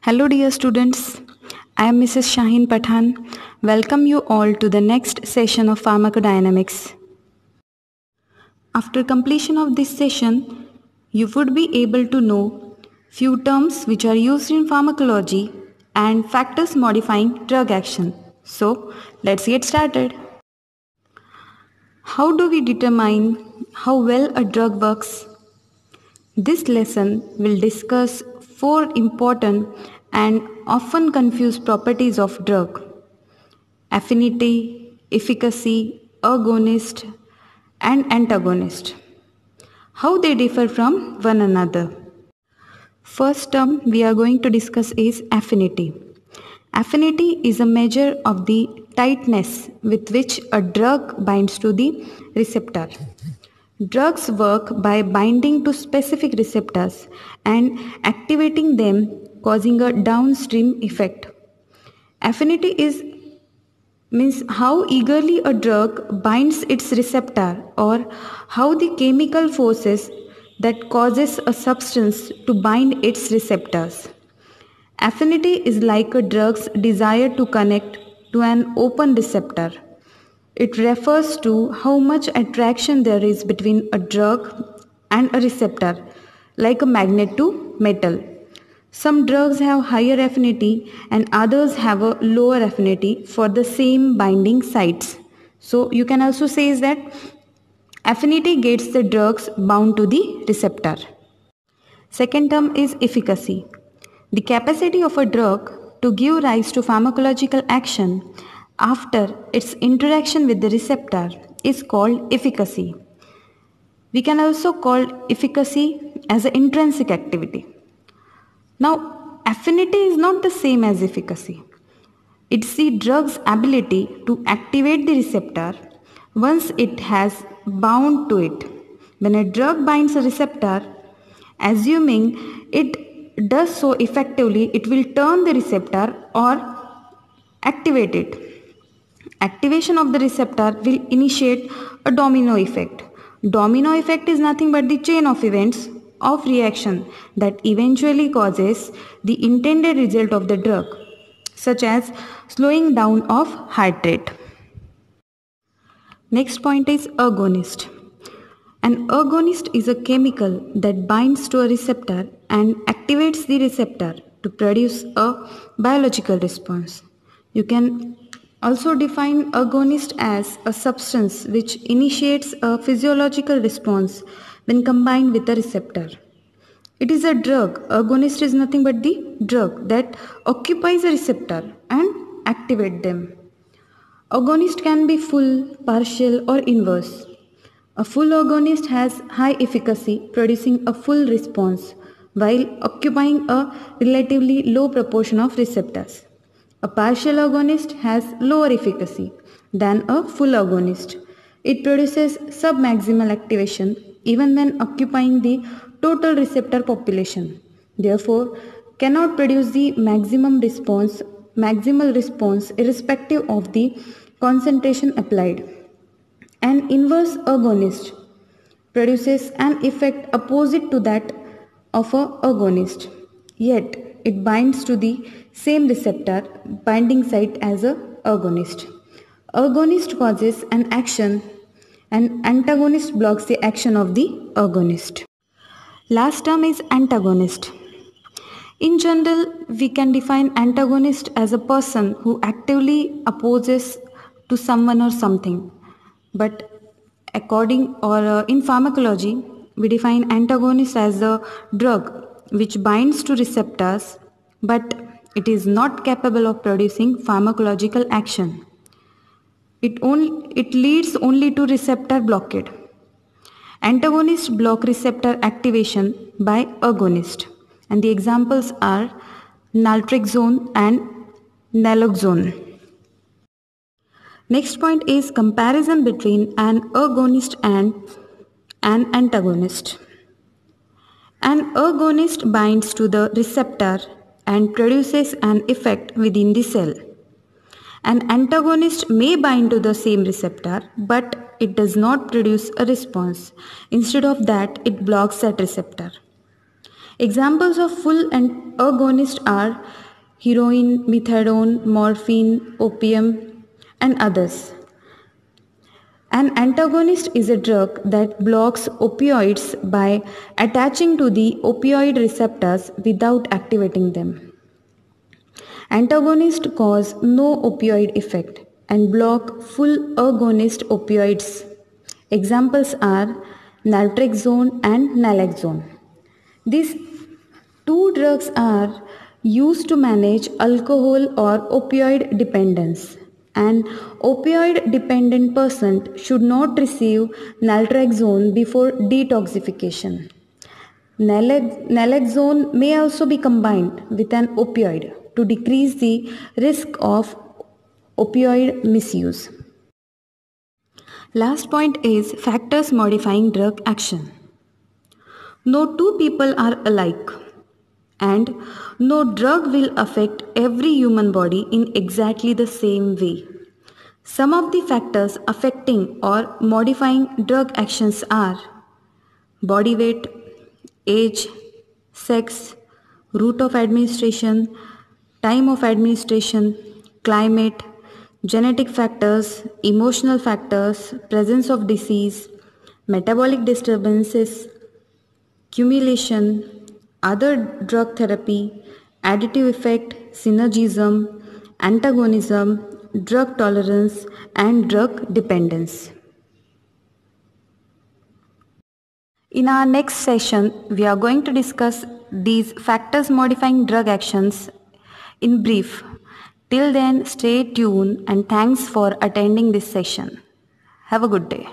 Hello, dear students. I am Mrs. Shaheen Pathan. Welcome you all to the next session of pharmacodynamics. After completion of this session, you would be able to know few terms which are used in pharmacology and factors modifying drug action. So, let's get started. How do we determine how well a drug works? This lesson will discuss four important and often confused properties of drug: affinity, efficacy, agonist, and antagonist. How they differ from one another. First term we are going to discuss is affinity. Affinity is a measure of the tightness with which a drug binds to the receptor. Drugs work by binding to specific receptors and activating them, causing a downstream effect. Affinity is means how eagerly a drug binds its receptor, or how the chemical forces that causes a substance to bind its receptors. Affinity is like a drug's desire to connect to an open receptor. It refers to how much attraction there is between a drug and a receptor, like a magnet to metal. Some drugs have higher affinity and others have a lower affinity for the same binding sites. So you can also say is that affinity gets the drugs bound to the receptor. Second term is efficacy. The capacity of a drug to give rise to pharmacological action after its interaction with the receptor is called efficacy. We can also call efficacy as an intrinsic activity. Now, affinity is not the same as efficacy. It's the drug's ability to activate the receptor once it has bound to it. When a drug binds a receptor, assuming it does so effectively, it will turn the receptor or activate it. Activation of the receptor will initiate a domino effect. Domino effect is nothing but the chain of events of reaction that eventually causes the intended result of the drug, such as slowing down of heart rate. Next point is agonist. An agonist is a chemical that binds to a receptor and activates the receptor to produce a biological response. You can also define agonist as a substance which initiates a physiological response when combined with a receptor. It is a drug. Agonist is nothing but the drug that occupies a receptor and activate them. Agonist can be full, partial or inverse. A full agonist has high efficacy, producing a full response while occupying a relatively low proportion of receptors. A partial agonist has lower efficacy than a full agonist. It produces submaximal activation even when occupying the total receptor population. Therefore, cannot produce the maximal response irrespective of the concentration applied. An inverse agonist produces an effect opposite to that of a agonist, yet it binds to the same receptor binding site as a agonist. Agonist causes an action and antagonist blocks the action of the agonist. Last term is antagonist. In general, we can define antagonist as a person who actively opposes to someone or something. But in pharmacology, we define antagonist as a drug which binds to receptors but it is not capable of producing pharmacological action. It leads only to receptor blockade. Antagonists block receptor activation by agonist, and the examples are naltrexone and naloxone. Next point is comparison between an agonist and an antagonist. An agonist binds to the receptor and produces an effect within the cell. An antagonist may bind to the same receptor, but it does not produce a response. Instead of that, it blocks that receptor. Examples of full agonist are heroin, methadone, morphine, opium, and others. An antagonist is a drug that blocks opioids by attaching to the opioid receptors without activating them. Antagonists cause no opioid effect and block full agonist opioids. Examples are naltrexone and naloxone. These two drugs are used to manage alcohol or opioid dependence. An opioid dependent person should not receive naltrexone before detoxification. Naloxone may also be combined with an opioid to decrease the risk of opioid misuse. Last point is factors modifying drug action. No two people are alike, and no drug will affect every human body in exactly the same way. Some of the factors affecting or modifying drug actions are body weight, age, sex, route of administration, time of administration, climate, genetic factors, emotional factors, presence of disease, metabolic disturbances, cumulation, other drug therapy, additive effect, synergism, antagonism, drug tolerance, and drug dependence. In our next session, we are going to discuss these factors modifying drug actions in brief. Till then, stay tuned and thanks for attending this session. Have a good day.